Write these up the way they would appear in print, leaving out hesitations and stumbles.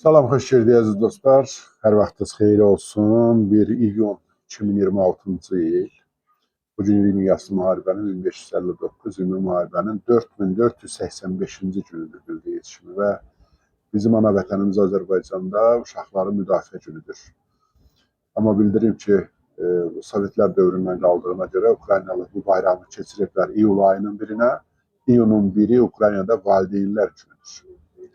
Salam, xoş gəldiniz əziz dostlar. Hər vaxtınız xeyir olsun. 1 iyun 2026-cı il. Bugün dünyası müharibənin 1559, ümumi müharibənin 4485-ci günüdür bildiyiniz kimi və bizim ana vətənimiz Azərbaycanda uşaqların müdafiə günüdür. Amma bildirim ki, Sovetlər dövründən qaldığına görə Ukraynalı bu bayramı keçiriblər iyul ayının birinə. İyunun biri Ukraynada valideynlər günüdür.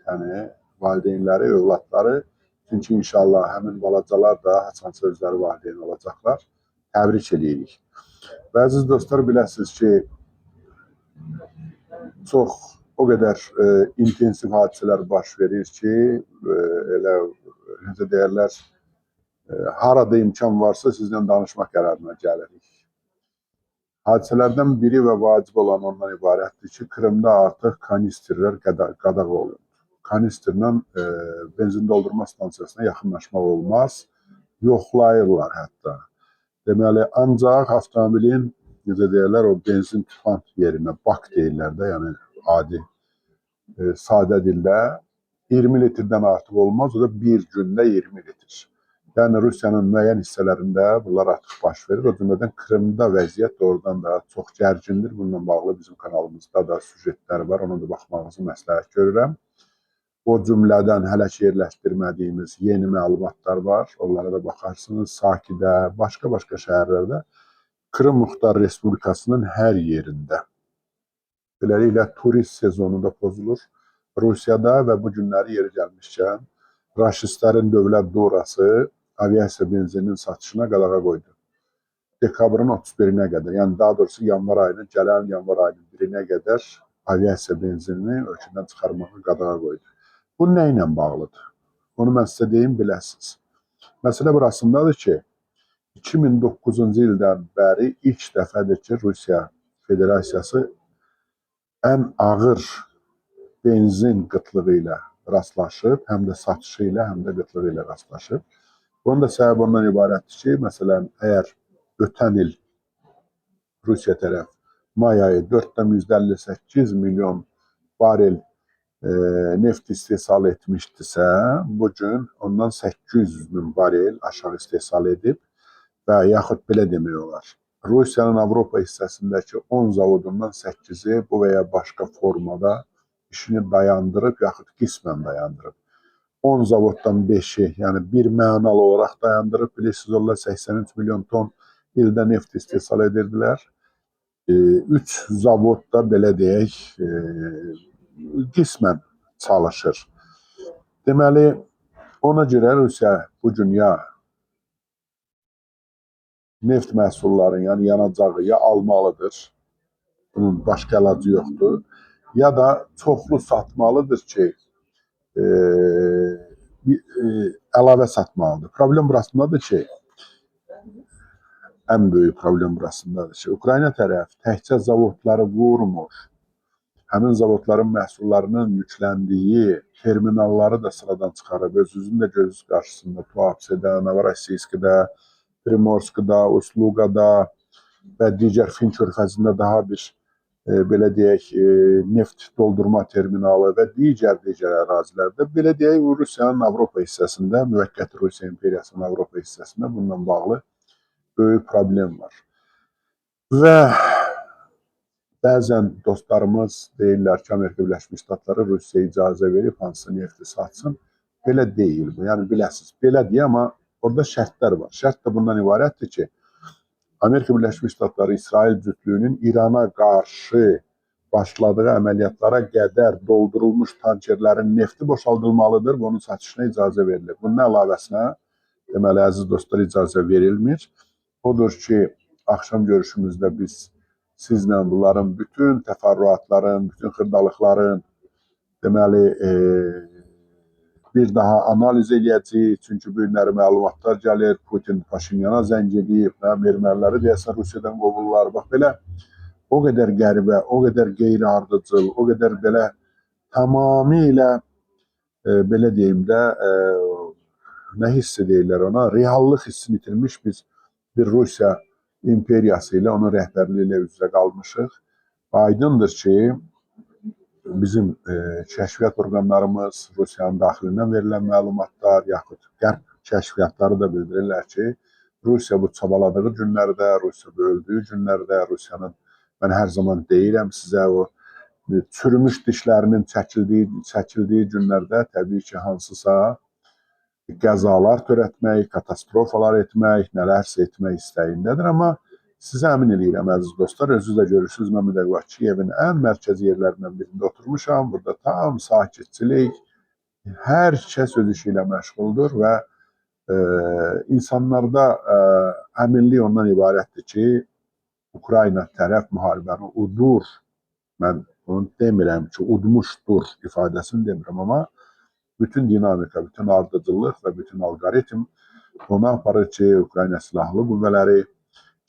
Yəni, valideynləri, övladları, çünki inşallah həmin balacalar da haçansa özləri valideyn olacaqlar. Təbrik edirik. Və əziz dostlar, biləsiniz ki, çox o qədər intensiv hadisələr baş verir ki, elə necə deyərlər, harada imkan varsa sizlə danışmaq qərarına gəlirik. Hadisələrdən biri və vacib olan ondan ibarətdir ki, Krımda artıq kanisterlər qadağan olunur. Kanisterlə benzin doldurma stansiyasına yaxınlaşmaq olmaz, yoxlayırlar hətta. Deməli, ancaq avtomobilin, necə deyirlər, o benzin tüfan yerinə, bak deyirlər də, yəni adi, sadə dildə 20 litrdən artıq olmaz, o da bir gündə 20 litr. Yəni, Rusiyanın müəyyən hissələrində bunlar artıq baş verir. O cümlədən Krımda vəziyyət doğrudan da çox gərgindir. Bununla bağlı bizim kanalımızda da süjetlər var, ona da baxmağınızı məsləhət görürəm. O cümlədən hələ ki yerləşdirmədiyimiz yeni məlumatlar var. Onlara da baxarsınız. Sakidə, başqa şəhərlərdə, Krım Muxtar Respublikasının hər yerində. Beləliklə, turist sezonu da pozulur Rusiyada və bu günləri yeri gəlmişkən, raşistlərin dövlət durası aviasiya benzininin satışına qadağa qoydu. Dekabrın 31-nə qədər, yəni daha doğrusu gələn yanvar ayının 1-nə qədər aviasiya benzinini ölkədən çıxarmağı qadağa qoydu. Bu nə ilə bağlıdır? Onu mən sizə deyim, biləsiniz. Məsələ burasındadır ki, 2009-cu ildən bəri ilk dəfədir ki, Rusiya Federasiyası ən ağır benzin qıtlığı ilə rastlaşıb, həm də satışı ilə, həm də qıtlığı ilə rastlaşıb. Bunun da səbəbi ondan ibarətdir ki, məsələn, əgər ötən il Rusiya tərəf may ayı 4,58 milyon barel neft istehsal etmişdisə, bugün ondan 800 min barel aşağı istehsal edib və yaxud belə demək olar. Rusiyanın Avropa hissəsindəki 10 zavodundan 8-i bu və ya başqa formada işini dayandırıb, yaxud qismən dayandırıb. 10 zavoddan 5-i, yəni bir mənalı olaraq dayandırıb, bilirsiniz, onlar 83 milyon ton ildə neft istehsal edirdilər. 3 zavod da, belə deyək, qismən çalışır. Deməli, ona görə Rusiya bugün ya neft məhsullarının, yəni yanacağı ya almalıdır, bunun başqa əlacı yoxdur, ya da çoxlu satmalıdır ki, əlavə satmalıdır. Problem burasındadır ki, ən böyük problem burasındadır ki, Ukrayna tərəf təkcə zavodları vurmur, həmin zavodların məhsullarının yükləndiyi terminalları da sıradan çıxarıb, özünün də gözü qarşısında Tuapsedə, Novorossiyskdə, Primorskda, Uslugada və digər Fin körfəzində daha bir, belə deyək, neft doldurma terminalı və digər ərazilərdə, belə deyək, Rusiyanın Avropa hissəsində, müvəqqəti Rusiya imperiyasının Avropa hissəsində bununla bağlı böyük problem var. Və bəzən dostlarımız deyirlər ki, Amerika Birləşmiş Ştatları Rusiyaya icazə verib, hansısa nefti satsın. Belə deyil bu, yəni biləsiniz. Belə deyə, amma orada şərtlər var. Şərt də bundan ibarətdir ki, Amerika Birləşmiş Ştatları İsrail cütlüyünün İrana qarşı başladığı əməliyyatlara qədər doldurulmuş tankerlərin nefti boşaldılmalıdır və onun satışına icazə verilir. Bunun əlavəsinə, deməli, əziz dostlar, icazə verilmir. Odur ki, axşam görüşümüzdə biz sizlə bunların bütün təfərrüatların, bütün xırdalıqların, deməli, bir daha analiz edəcəyik. Çünki bu günləri məlumatlar gəlir. Putin Paşinyana zəng edib, erməniləri deyəsən Rusiyadan qovurlar. Bax, belə o qədər qəribə, o qədər qeyri-ardıcıl, o qədər belə tamamilə, belə deyim də, nə hissi deyirlər ona, reallıq hissini itirmiş biz bir Rusiya imperiyası ilə, onun rəhbərliyi ilə üz-üzə qalmışıq. Aydındır ki, bizim kəşfiyyat orqanlarımız, Rusiyanın daxilindən verilən məlumatlar, yaxud qərb kəşfiyyatları da bildirirlər ki, Rusiya bu çabaladığı günlərdə, Rusiya böldüyü günlərdə, Rusiyanın, mən hər zaman deyirəm sizə, o çürümüş dişlərinin çəkildiyi günlərdə təbii ki, hansısa qəzalar törətmək, katastrofalar etmək, nələrsə etmək istəyindədir. Amma sizə əmin eləyirəm, əziz dostlar, özünüz də görürsünüz, mən bir dəqiqə Kiyevin ən mərkəzi yerlərindən birində oturmuşam. Burada tam sakitçilik, hər kəs öz işi ilə məşğuldur və insanlarda əminlik ondan ibarətdir ki, Ukrayna tərəf müharibəni udur. Mən onu demirəm ki, udmuşdur ifadəsini demirəm, amma bütün dinamika, bütün ardıcıllıq və bütün algoritm ona aparır ki, Ukrayna silahlı qüvvələri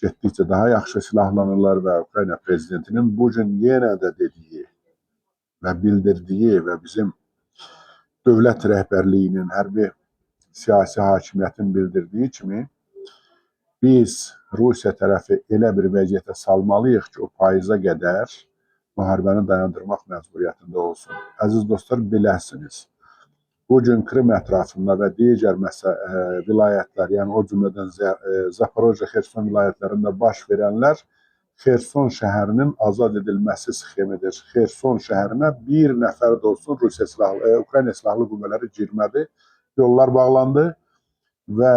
getdikcə daha yaxşı silahlanırlar və Ukrayna prezidentinin bu gün yenə də dediyi və bildirdiyi və bizim dövlət rəhbərliyinin, hərbi siyasi hakimiyyətin bildirdiyi kimi biz Rusiya tərəfi elə bir vəziyyətə salmalıyıq ki, o payıza qədər müharibəni dayandırmaq məcburiyyətində olsun. Əziz dostlar, biləsiniz, bugün Krım ətrafında və digər vilayətlər, yəni o cümlədən Zaporojye, Xerson vilayətlərində baş verənlər Xerson şəhərinin azad edilməsi sxemidir. Xerson şəhərinə bir nəfər də olsun Ukrayna silahlı qüvvələri girmədi, yollar bağlandı və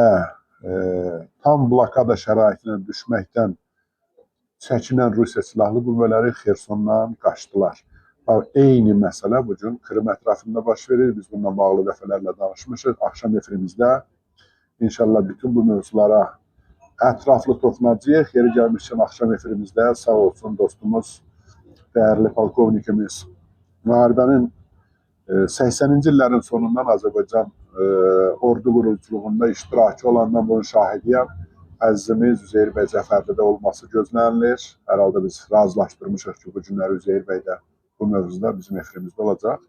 tam blokada şəraitinə düşməkdən çəkinən Rusiya silahlı qüvvələri Xersondan qaçdılar. Eyni məsələ bugün Krım ətrafında baş verir. Biz bununla bağlı dəfələrlə danışmışıq. Axşam efirimizdə inşallah bütün bu mövzulara ətraflı toxunacağıq. Yeri gəlmişkən axşam efirimizdə sağ olsun dostumuz, dəyərli polkovnikimiz, müharibənin 80-ci illərin sonundan Azərbaycan ordu quruculuğunda iştirakçı olandan bunun şahidiyəm. Əzizimiz Üzeyir bəy Cəfərlidə olması gözlənilir. Hər halda biz razılaşdırmışıq ki, bu günləri Üzeyir bəy də bu mövzuda bizim efirimizdə olacaq.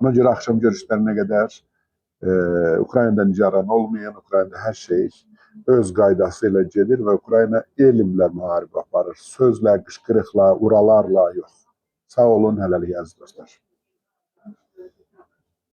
Ona görə axşam görüşlərinə qədər Ukraynada nigaran olmayın. Ukraynada hər şey öz qaydası ilə gedir və Ukrayna elmlə müharibə aparır. Sözlə, qışqırıqla, uralarla yox. Sağ olun, hələlik əziz dostlar.